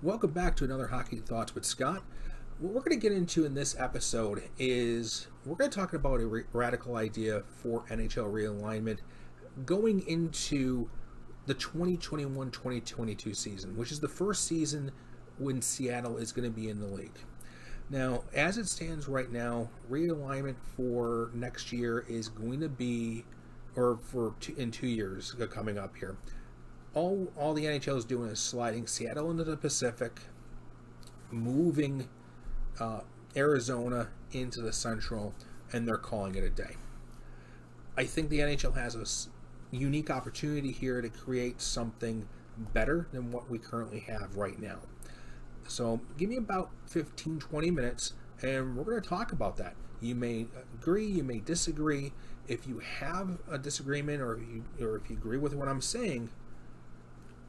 Welcome back to another Hockey Thoughts with Scott. What we're going to get into in this episode is we're going to talk about a radical idea for NHL realignment going into the 2021-2022 season, which is the first season when Seattle is going to be in the league. Now, as it stands right now, realignment for next year is going to be, in 2 years coming up here. All the NHL is doing is sliding Seattle into the Pacific, moving Arizona into the Central, and they're calling it a day. I think the NHL has a unique opportunity here to create something better than what we currently have right now. So give me about 15-20 minutes, and we're going to talk about that. You may agree, you may disagree. If you have a disagreement or if you agree with what I'm saying,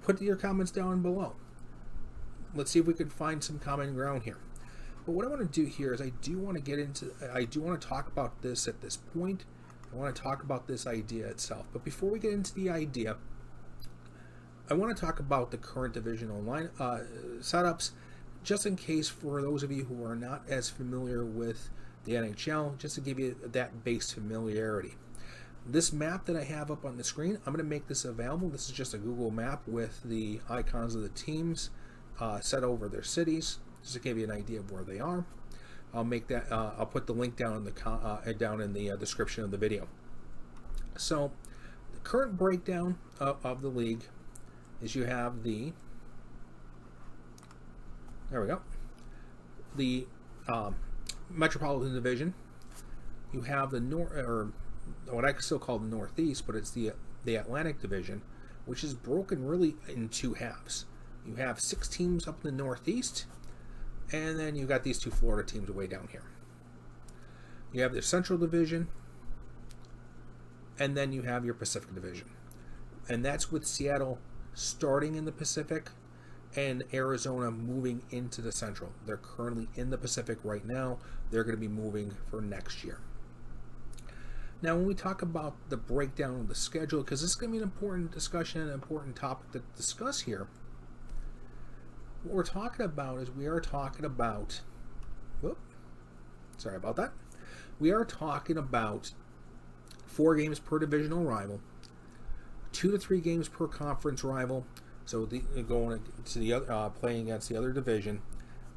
put your comments down below. Let's see if we can find some common ground here. But what I want to do here is I do want to talk about this at this point. I want to talk about this idea itself. But before we get into the idea, I want to talk about the current divisional line setups, just in case for those of you who are not as familiar with the NHL, just to give you that base familiarity. This map that I have up on the screen, I'm going to make this available. This is just a Google map with the icons of the teams set over their cities, just to give you an idea of where they are. I'll make that. I'll put the link down in the description of the video. So, the current breakdown of the league is you have the. There we go. The Metropolitan Division. You have the what I still call the Northeast, but it's the Atlantic Division, which is broken really in two halves. You have 6 teams up in the Northeast, and then you got these 2 Florida teams way down here. You have the Central Division, and then you have your Pacific Division. And that's with Seattle starting in the Pacific and Arizona moving into the Central. They're currently in the Pacific right now. They're going to be moving for next year. Now, when we talk about the breakdown of the schedule, because this is going to be an important discussion, an important topic to discuss here, what we're talking about is we are talking about, We are talking about 4 games per divisional rival, 2 to 3 games per conference rival, so going to the other, playing against the other division,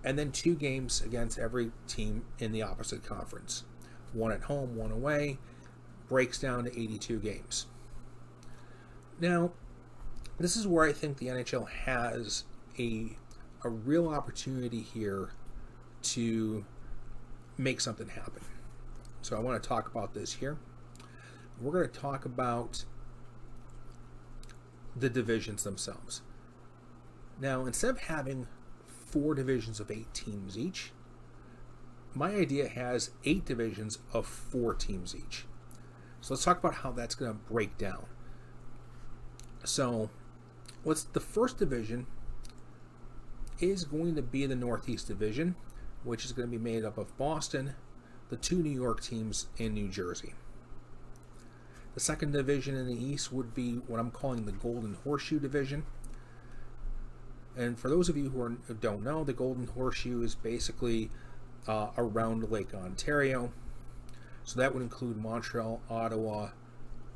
and then 2 games against every team in the opposite conference. 1 at home, 1 away. Breaks down to 82 games. Now, this is where I think the NHL has a real opportunity here to make something happen. So I want to talk about this here. We're going to talk about the divisions themselves. Now, instead of having 4 divisions of 8 teams each, my idea has 8 divisions of 4 teams each. So let's talk about how that's going to break down. So the first division is going to be the Northeast Division, which is going to be made up of Boston, the 2 New York teams, and New Jersey. The second division in the East would be what I'm calling the Golden Horseshoe Division. And for those of you who don't know, the Golden Horseshoe is basically around Lake Ontario. So that would include Montreal, Ottawa,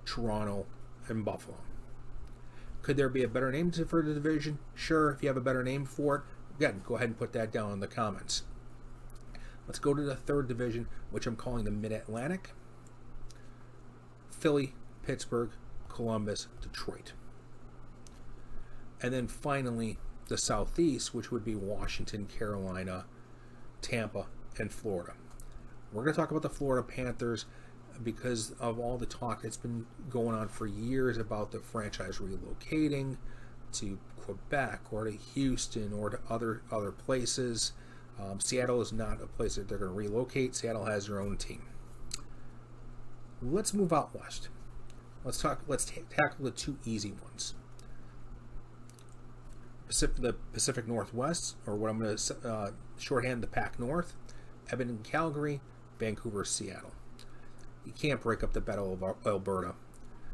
Toronto, and Buffalo. Could there be a better name for the division? Sure, if you have a better name for it, again, go ahead and put that down in the comments. Let's go to the third division, which I'm calling the Mid-Atlantic. Philly, Pittsburgh, Columbus, Detroit. And then finally, the Southeast, which would be Washington, Carolina, Tampa, and Florida. We're going to talk about the Florida Panthers because of all the talk that's been going on for years about the franchise relocating to Quebec or to Houston or to other places. Seattle is not a place that they're going to relocate. Seattle has their own team. Let's move out west. Let's tackle the 2 easy ones. The Pacific Northwest, or what I'm going to shorthand the Pac North, Edmonton, Calgary, Vancouver, Seattle. You can't break up the Battle of Alberta.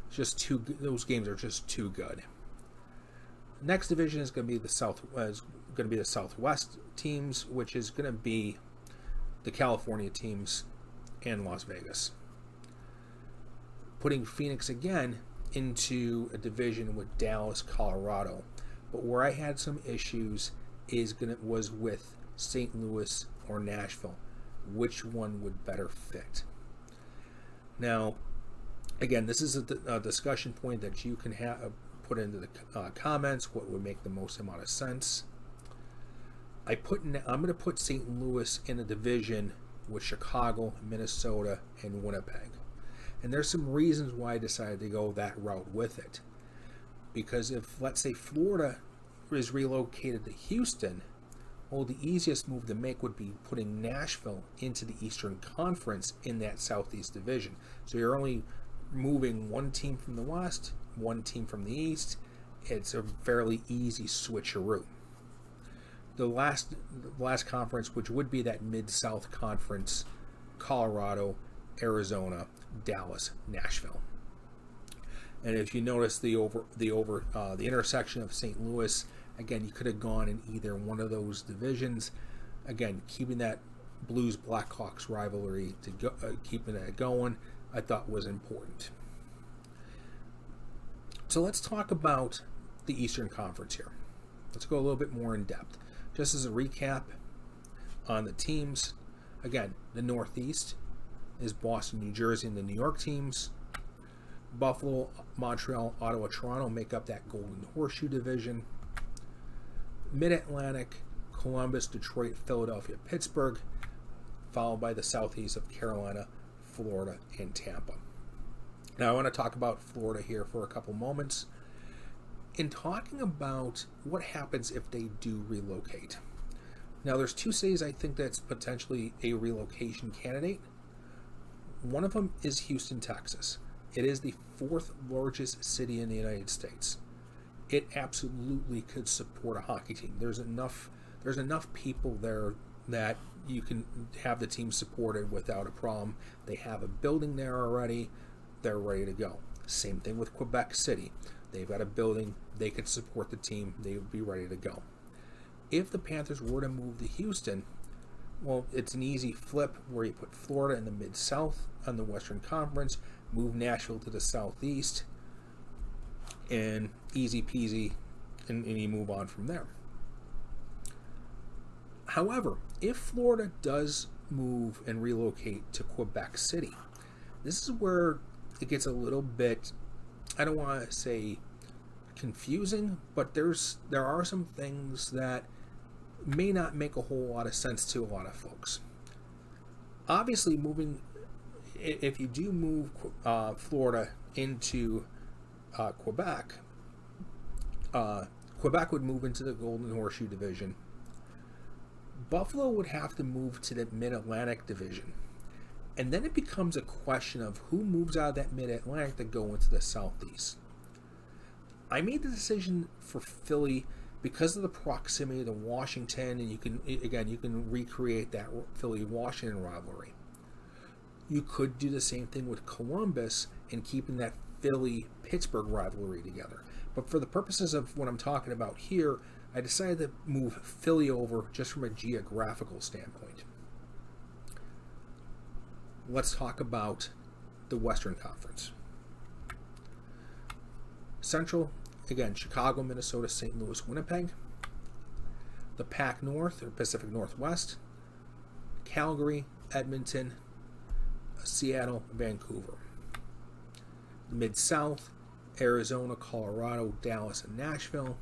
It's just those games are just too good. Next division is going to be the Southwest teams, which is going to be the California teams and Las Vegas. Putting Phoenix again into a division with Dallas, Colorado. But where I had some issues was with St. Louis or Nashville. Which one would better fit? Now, again, this is a discussion point that you can put into the comments. What would make the most amount of sense? I'm going to put St. Louis in a division with Chicago, Minnesota, and Winnipeg. And there's some reasons why I decided to go that route with it. Because if, let's say, Florida is relocated to Houston, well, the easiest move to make would be putting Nashville into the Eastern Conference in that Southeast division. So you're only moving one team from the West, one team from the East. It's a fairly easy switcheroo. The last conference, which would be that Mid-South Conference, Colorado, Arizona, Dallas, Nashville. And if you notice the intersection of St. Louis, again, you could have gone in either one of those divisions. Again, keeping that Blues Blackhawks rivalry keeping that going, I thought was important. So let's talk about the Eastern Conference here. Let's go a little bit more in depth. Just as a recap on the teams, again, the Northeast is Boston, New Jersey, and the New York teams. Buffalo, Montreal, Ottawa, Toronto make up that Golden Horseshoe division. Mid-Atlantic, Columbus, Detroit, Philadelphia, Pittsburgh, followed by the Southeast of Carolina, Florida, and Tampa. Now I want to talk about Florida here for a couple moments. In talking about what happens if they do relocate. Now there's two cities I think that's potentially a relocation candidate. One of them is Houston, Texas. It is the fourth largest city in the United States. It absolutely could support a hockey team. There's enough people there that you can have the team supported without a problem. They have a building there already. They're ready to go. Same thing with Quebec City. They've got a building. They could support the team. They would be ready to go. If the Panthers were to move to Houston, well, it's an easy flip where you put Florida in the Mid-South on the Western Conference, move Nashville to the Southeast, and easy peasy, and you move on from there. However, if Florida does move and relocate to Quebec City, this is where it gets a little bit, I don't want to say confusing, but there are some things that may not make a whole lot of sense to a lot of folks. Obviously, if you do move Florida into Quebec, Quebec would move into the Golden Horseshoe division. Buffalo would have to move to the Mid-Atlantic division. And then it becomes a question of who moves out of that Mid-Atlantic to go into the Southeast. I made the decision for Philly because of the proximity to Washington, and you can recreate that Philly-Washington rivalry. You could do the same thing with Columbus and keeping that Philly-Pittsburgh rivalry together. But for the purposes of what I'm talking about here, I decided to move Philly over just from a geographical standpoint. Let's talk about the Western Conference. Central, again, Chicago, Minnesota, St. Louis, Winnipeg. The Pac North, or Pacific Northwest, Calgary, Edmonton, Seattle, Vancouver. The Mid-South, Arizona, Colorado, Dallas, and Nashville.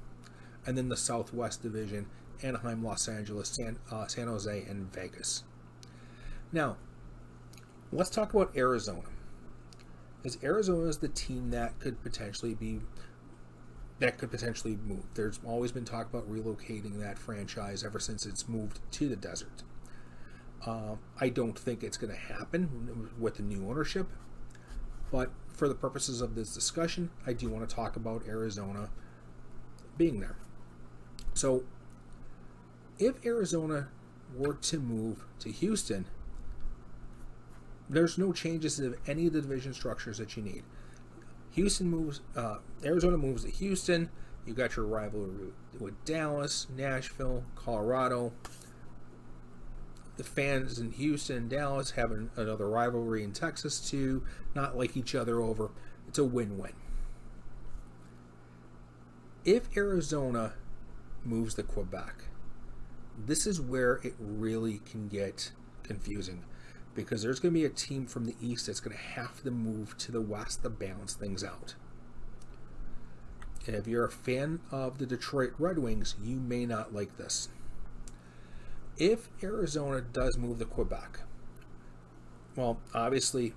And then the Southwest Division, Anaheim, Los Angeles, San Jose, and Vegas. Now, let's talk about Arizona. Because Arizona is the team that could potentially move. There's always been talk about relocating that franchise ever since it's moved to the desert. I don't think it's going to happen with the new ownership, but for the purposes of this discussion, I do want to talk about Arizona being there. So, if Arizona were to move to Houston, there's no changes to any of the division structures that you need. Arizona moves to Houston. You got your rivalry with Dallas, Nashville, Colorado. The fans in Houston and Dallas have another rivalry in Texas too. Not like each other over. It's a win-win. If Arizona moves to Quebec, this is where it really can get confusing, because there's going to be a team from the East that's going to have to move to the West to balance things out. And if you're a fan of the Detroit Red Wings, you may not like this. If Arizona does move to Quebec, well, obviously,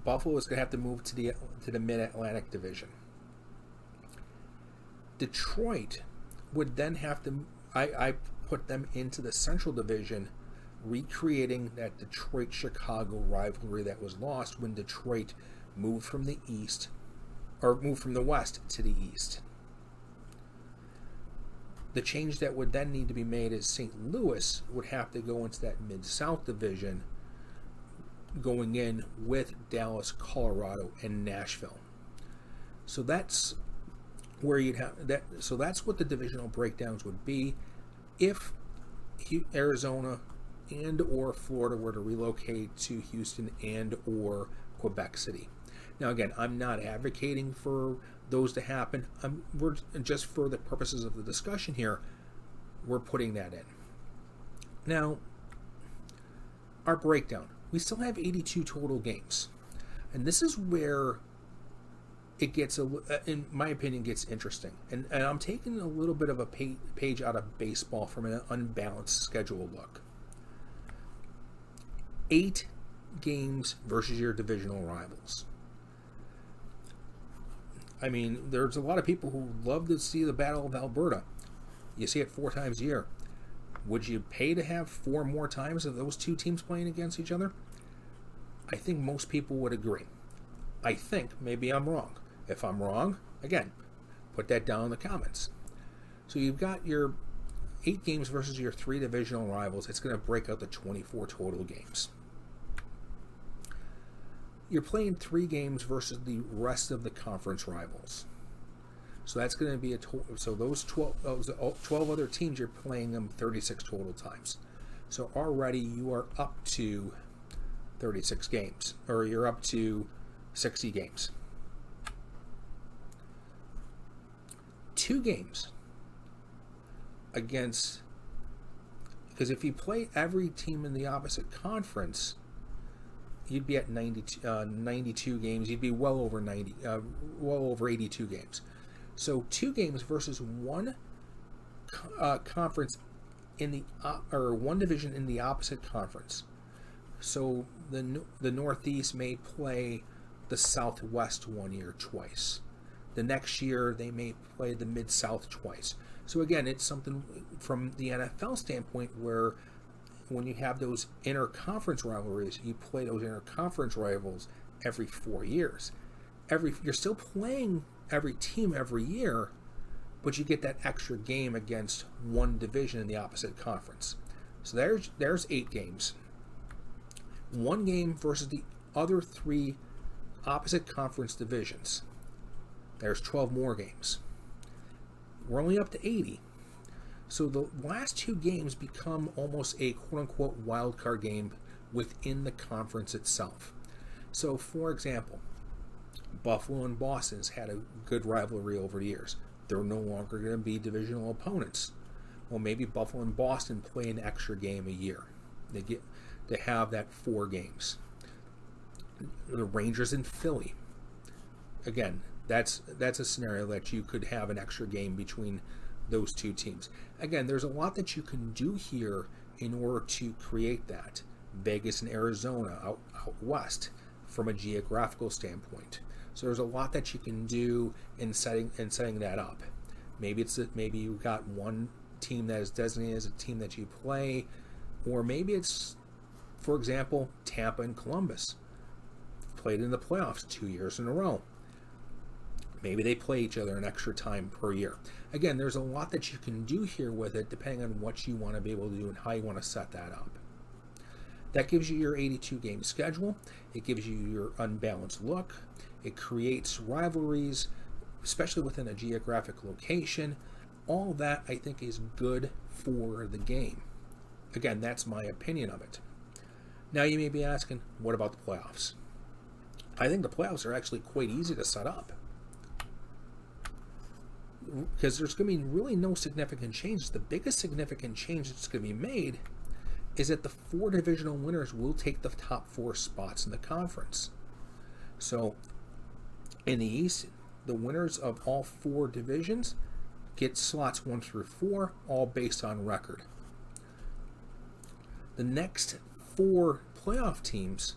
Buffalo is going to have to move to the Mid-Atlantic Division. Detroit would then have to, I put them into the Central Division, recreating that Detroit-Chicago rivalry that was lost when Detroit moved from the East, or moved from the West to the East. The change that would then need to be made is St. Louis would have to go into that Mid-South Division, going in with Dallas, Colorado, and Nashville. So that's where you'd have that. So that's what the divisional breakdowns would be if Arizona and or Florida were to relocate to Houston and or Quebec City. Now again, I'm not advocating for those to happen. We're just, for the purposes of the discussion here, we're putting that in. Now, our breakdown. We still have 82 total games. And this is where it gets, in my opinion, gets interesting. And I'm taking a little bit of a page out of baseball from an unbalanced schedule look. 8 games versus your divisional rivals. I mean, there's a lot of people who love to see the Battle of Alberta. You see it 4 times a year. Would you pay to have 4 more times of those 2 teams playing against each other? I think most people would agree. I think maybe I'm wrong. If I'm wrong, again, put that down in the comments. So you've got your 8 games versus your 3 divisional rivals. It's going to break out the 24 total games. You're playing 3 games versus the rest of the conference rivals. So that's going to be so those 12 other teams, you're playing them 36 total times. So already you are up to 36 games, or you're up to 60 games. 2 games against, because if you play every team in the opposite conference, you'd be at 92 games. You'd be well over 82 games. So 2 games versus 1 conference in the or 1 division in the opposite conference. So the Northeast may play the Southwest one year twice. The next year they may play the Mid-South twice. So again, it's something from the NFL standpoint where when you have those inter-conference rivalries, you play those inter-conference rivals every 4 years. You're still playing every team every year, but you get that extra game against 1 division in the opposite conference. So there's 8 games. 1 game versus the other 3 opposite conference divisions. There's 12 more games. We're only up to 80. So the last 2 games become almost a quote-unquote wild card game within the conference itself. So, for example, Buffalo and Boston's had a good rivalry over the years. They're no longer going to be divisional opponents. Well, maybe Buffalo and Boston play an extra game a year. They get to have that 4 games. The Rangers and Philly. Again, that's a scenario that you could have an extra game between those 2 teams. Again, there's a lot that you can do here in order to create that. Vegas and Arizona out west from a geographical standpoint. So there's a lot that you can do in setting that up. Maybe you've got 1 team that is designated as a team that you play, or maybe it's, for example, Tampa and Columbus played in the playoffs 2 years in a row. Maybe they play each other an extra time per year. Again, there's a lot that you can do here with it depending on what you want to be able to do and how you want to set that up. That gives you your 82 game schedule. It gives you your unbalanced look. It creates rivalries especially within a geographic location. All that I think is good for the game. Again, that's my opinion of it. Now you may be asking, what about the playoffs? I think the playoffs are actually quite easy to set up, because there's going to be really no significant changes. The biggest significant change that's going to be made is that the 4 divisional winners will take the top 4 spots in the conference. So in the East, the winners of all 4 divisions get slots 1 through 4, all based on record. The next 4 playoff teams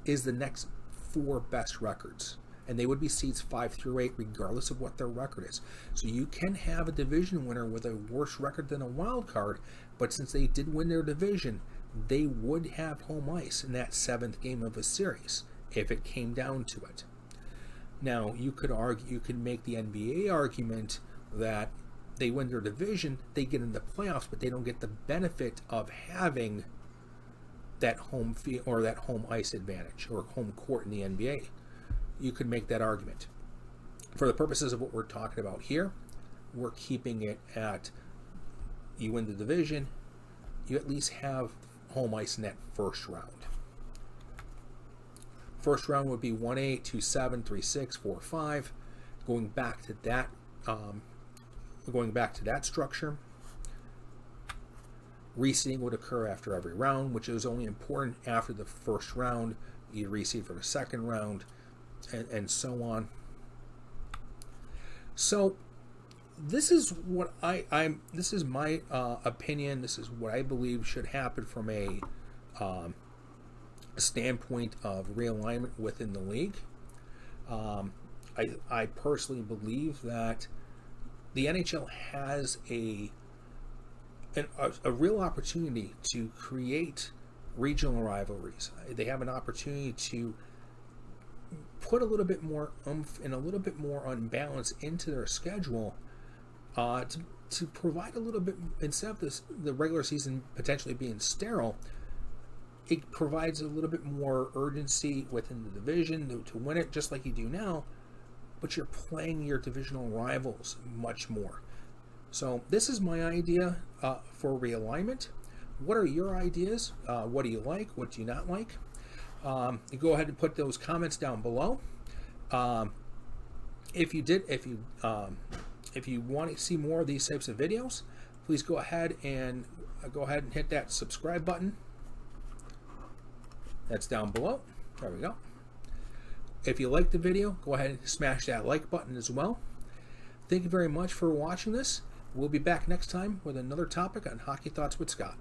is the next 4 best records, and they would be seeds 5 through 8 regardless of what their record is. So you can have a division winner with a worse record than a wild card, but since they did win their division, they would have home ice in that 7th game of a series if it came down to it. Now you could make the NBA argument that they win their division, they get in the playoffs, but they don't get the benefit of having that home field or that home ice advantage or home court in the NBA. You could make that argument. For the purposes of what we're talking about here, we're keeping it at, you win the division, you at least have home ice in that first round. First round would be 1-8, 2-7, 3-6, 4-5. Going back to that structure, reseeding would occur after every round, which is only important after the first round. You reseed for the second round, and so on. So this is what this is my opinion. This is what I believe should happen from a standpoint of realignment within the league. I personally believe that the NHL has a real opportunity to create regional rivalries. They have an opportunity to put a little bit more oomph and a little bit more unbalance into their schedule, to provide a little bit, instead of the regular season potentially being sterile, it provides a little bit more urgency within the division to win it, just like you do now, but you're playing your divisional rivals much more. So this is my idea for realignment. What are your ideas? What do you like? What do you not like? You go ahead and put those comments down below. If you want to see more of these types of videos, please go ahead and hit that subscribe button. That's down below. There we go. If you like the video, go ahead and smash that like button as well. Thank you very much for watching this. We'll be back next time with another topic on Hockey Thoughts with Scott.